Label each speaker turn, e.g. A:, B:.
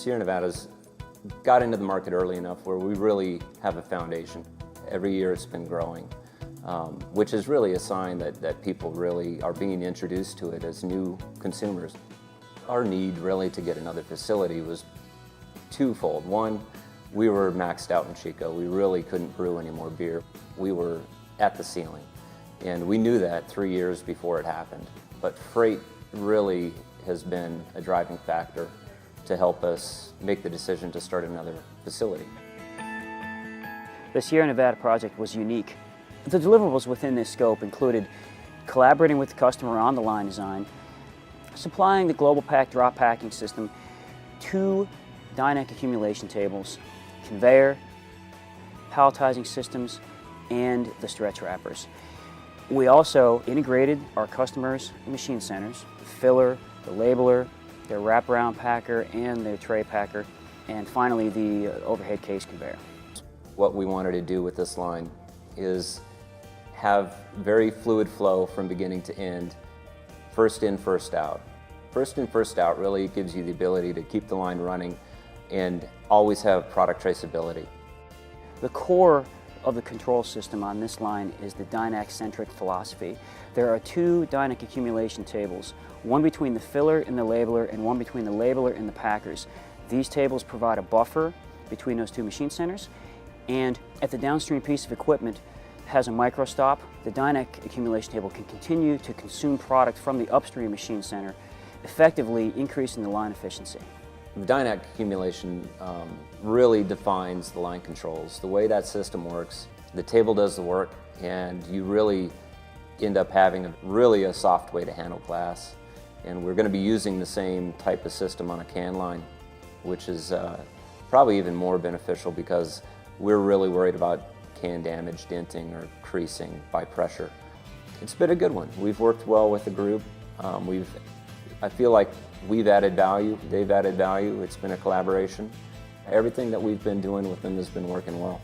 A: Sierra Nevada's got into the market early enough where we really have a foundation. Every year it's been growing, which is really a sign that people really are being introduced to it as new consumers. Our need really to get another facility was twofold. One, we were maxed out in Chico. We really couldn't brew any more beer. We were at the ceiling, and we knew that 3 years before it happened. But freight really has been a driving factor to help us make the decision to start another facility.
B: The Sierra Nevada project was unique. The deliverables within this scope included collaborating with the customer on the line design, supplying the Global Pack drop packing system, 2 Dynac accumulation tables, conveyor, palletizing systems, and the stretch wrappers. We also integrated our customers' machine centers, the filler, the labeler, their wraparound packer, and their tray packer, and finally the overhead case conveyor.
A: What we wanted to do with this line is have very fluid flow from beginning to end, first in, first out. First in, first out really gives you the ability to keep the line running and always have product traceability.
B: The core of the control system on this line is the Dynac-centric philosophy. There are 2 Dynac accumulation tables, one between the filler and the labeler and one between the labeler and the packers. These tables provide a buffer between those 2 machine centers, and at the downstream piece of equipment has a micro stop. The Dynac accumulation table can continue to consume product from the upstream machine center, effectively increasing the line efficiency.
A: The Dynac accumulation really defines the line controls. The way that system works, the table does the work, and you really end up having a soft way to handle glass. And we're going to be using the same type of system on a can line, which is probably even more beneficial because we're really worried about can damage, denting, or creasing by pressure. It's been a good one. We've worked well with the group. I feel like we've added value, they've added value. It's been a collaboration. Everything that we've been doing with them has been working well.